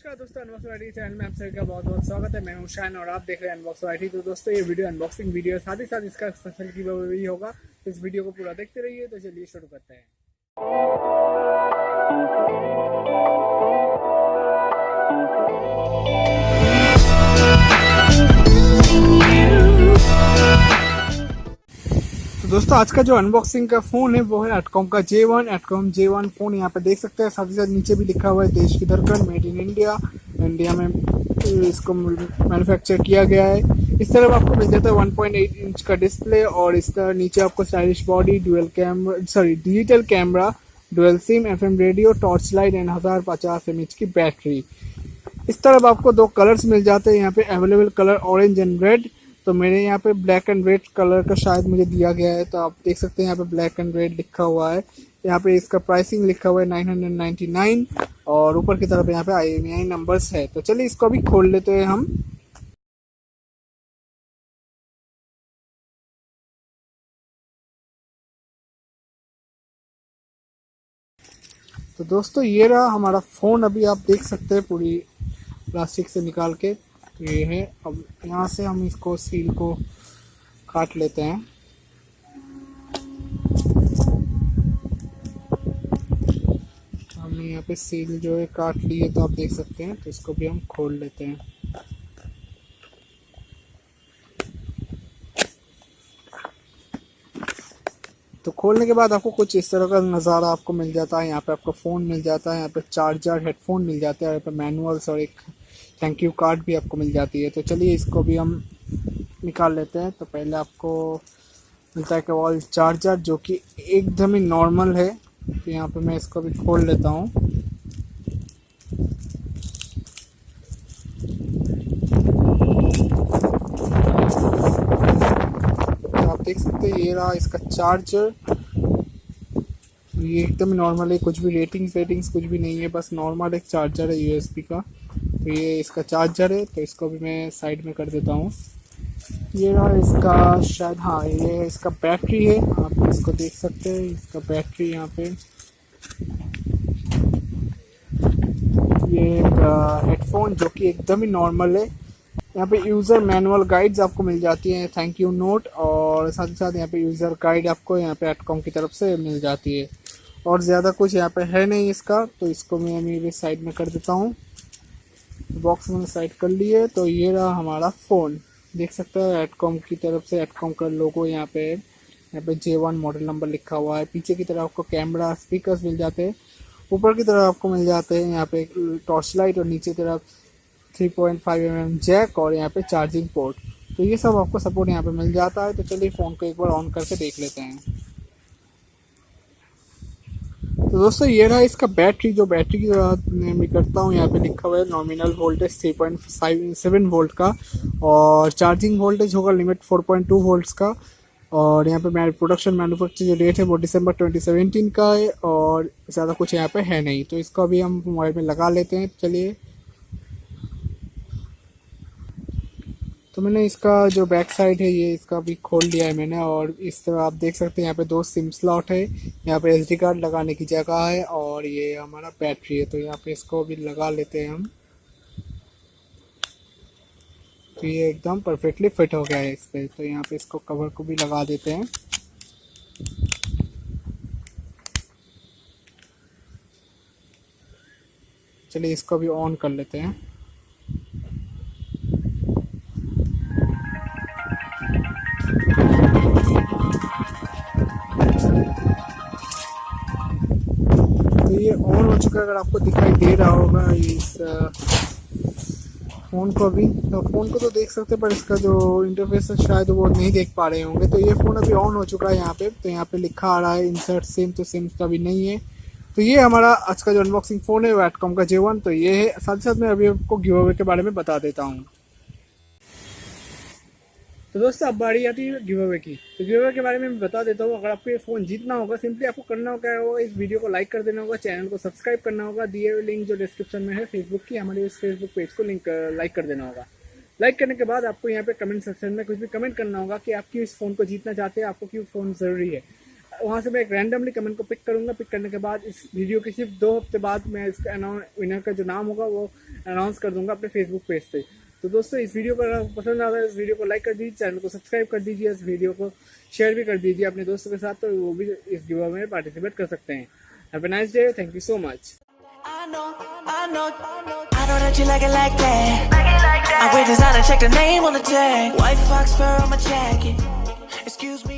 नमस्कार दोस्तों, unbox variety channel में आप सभी का बहुत बहुत स्वागत है। मैं हूं शान और आप देख रहे हैं अनबॉक्स वैरायटी। तो दोस्तों ये वीडियो अनबॉक्सिंग वीडियो है, साथ ही साथ इसका स्पेशल की भी होगा। तो इस वीडियो को पूरा देखते रहिए। तो चलिए शुरू करते हैं। तो दोस्तों आज का जो अनबॉक्सिंग का फ़ोन है वो है एटकॉम का J1 फ़ोन। यहाँ पे देख सकते हैं, साथ ही साथ नीचे भी लिखा हुआ है देश की धड़कन, मेड इन इंडिया। इंडिया में इसको मैन्युफैक्चर किया गया है। इस तरफ आपको मिल जाता है 1.8 इंच का डिस्प्ले और इस तरह नीचे आपको stylish body, digital camera, dual SIM, FM radio, torch light and 1050 mAh की बैटरी। इस तरफ आपको दो कलर्स मिल जाते हैं यहाँ पे available colour, orange and red. तो मेरे यहाँ पे ब्लैक एंड रेड कलर का शायद मुझे दिया गया है, तो आप देख सकते हैं यहाँ पे ब्लैक एंड रेड लिखा हुआ है। यहाँ पे इसका प्राइसिंग लिखा हुआ है 999 और ऊपर की तरफ यहाँ पे IMEI नंबर्स है। तो चलिए इसको अभी खोल लेते हैं हम। तो दोस्तों ये रहा हमारा फ़ोन। अभी आप देख सकते हैं पूरी प्लास्टिक से निकाल के। तो ये है, अब यहाँ से हम इसको सील को काट लेते हैं। हमने यहाँ पे सील जो है काट ली है, तो आप देख सकते हैं। तो इसको भी हम खोल लेते हैं। तो खोलने के बाद आपको कुछ इस तरह का नज़ारा आपको मिल जाता है। यहाँ पे आपको फ़ोन मिल जाता है, यहाँ पे चार्जर, हेडफोन मिल जाता है, यहाँ पे मैनुअल्स और एक थैंक यू कार्ड भी आपको मिल जाती है। तो चलिए इसको भी हम निकाल लेते हैं। तो पहले आपको मिलता है केवल चार्जर, जो कि एकदम ही नॉर्मल है। तो यहाँ पे मैं इसको भी खोल लेता हूँ। तो आप देख सकते हैं ये रहा इसका चार्जर। ये एकदम नॉर्मल है, कुछ भी रेटिंग्स कुछ भी नहीं है, बस नॉर्मल एक चार्जर है USB का। तो ये इसका चार्जर है, तो इसको भी मैं साइड में कर देता हूँ। ये रहा इसका शायद, हाँ ये इसका बैटरी है। आप इसको देख सकते हैं, इसका बैटरी यहाँ पे। ये एक हेडफोन जो कि एकदम ही नॉर्मल है। यहाँ पे यूज़र मैनुअल गाइड्स आपको मिल जाती हैं, थैंक यू नोट, और साथ ही साथ यहाँ पे यूज़र गाइड आपको यहाँ पे एटकॉम की तरफ से मिल जाती है। और ज़्यादा कुछ यहाँ पे है नहीं इसका। तो इसको मैं अभी साइड में कर देता हूँ। बॉक्स में साइड कर लिए। तो ये रहा हमारा फ़ोन। देख सकते हो एटकॉम की तरफ से एटकॉम का लोगो यहाँ पे है। यहाँ पे J1 मॉडल नंबर लिखा हुआ है। पीछे की तरफ आपको कैमरा, स्पीकर्स मिल जाते हैं। ऊपर की तरफ आपको मिल जाते हैं यहाँ पे टॉर्च लाइट और नीचे की तरफ 3.5 mm जैक और यहाँ पे चार्जिंग पोर्ट। तो ये सब आपको सपोर्ट यहाँ पे मिल जाता है। तो चलिए फ़ोन को एक बार ऑन करके देख लेते हैं। तो दोस्तों ये रहा इसका बैटरी। जो बैटरी की बात मैं करता हूँ, यहाँ पे लिखा हुआ है नॉमिनल वोल्टेज 3.57 वोल्ट का और चार्जिंग वोल्टेज होगा लिमिट 4.2 वोल्ट्स का। और यहाँ पे प्रोडक्शन मैन्युफैक्चर जो डेट है वो दिसंबर 2017 का है और ज़्यादा कुछ यहाँ पे है नहीं। तो इसको अभी हम मोबाइल में लगा लेते हैं। चलिए, तो मैंने इसका जो बैक साइड है ये इसका भी खोल लिया है मैंने। और इस तरह आप देख सकते हैं यहाँ पे दो सिम स्लॉट है, यहाँ पे SD कार्ड लगाने की जगह है और ये हमारा बैटरी है। तो यहाँ पे इसको भी लगा लेते हैं हम। तो ये एकदम परफेक्टली फिट हो गया है इस पर। तो यहाँ पे इसको कवर को भी लगा देते हैं। चलिए इसको भी ऑन कर लेते हैं। तो ये ऑन हो चुका है, अगर आपको दिखाई दे रहा होगा इस फ़ोन को भी। तो फ़ोन को तो देख सकते हैं, पर इसका जो इंटरफेस है शायद वो नहीं देख पा रहे होंगे। तो ये फ़ोन अभी ऑन हो चुका है यहाँ पे। तो यहाँ पे लिखा आ रहा है इंसर्ट सिम, तो सिम तो अभी नहीं है। तो ये हमारा आज का जो अनबॉक्सिंग फ़ोन है वो एटकॉम का J1। तो ये है। साथ ही साथ मैं अभी आपको गिव अवे के बारे में बता देता हूँ। तो दोस्तों अब बारी आती है गिव अवे की। तो गिव अवे के बारे में मैं बता देता हूँ। अगर आपको ये फ़ोन जीतना होगा, सिंपली आपको करना होगा वो इस वीडियो को लाइक कर देना होगा, चैनल को सब्सक्राइब करना होगा, दिए हुए लिंक जो डिस्क्रिप्शन में है फेसबुक की, हमारे इस फेसबुक पेज को लिंक लाइक कर देना होगा। लाइक करने के बाद आपको यहाँ पे कमेंट सेक्शन में कुछ भी कमेंट करना होगा कि आप क्यों इस फ़ोन को जीतना चाहते हैं, आपको क्यों फ़ोन ज़रूरी है। वहाँ से मैं एक रैंडमली कमेंट को पिक करूँगा। पिक करने के बाद इस वीडियो के सिर्फ 2 हफ्ते बाद मैं इसका विनर का जो नाम होगा वो अनाउंस कर दूंगा अपने फेसबुक पेज पे। तो दोस्तों इस वीडियो को अगर पसंद आता है इस वीडियो को लाइक कर दीजिए, चैनल को सब्सक्राइब कर दीजिए, इस वीडियो को शेयर भी कर दीजिए अपने दोस्तों के साथ, तो वो भी इस गिव अवे में पार्टिसिपेट कर सकते हैं। Have a nice day, thank you so much. I know that you like it like that. I wear designer, check the name on the tag. White fox fur on my jacket. Excuse me.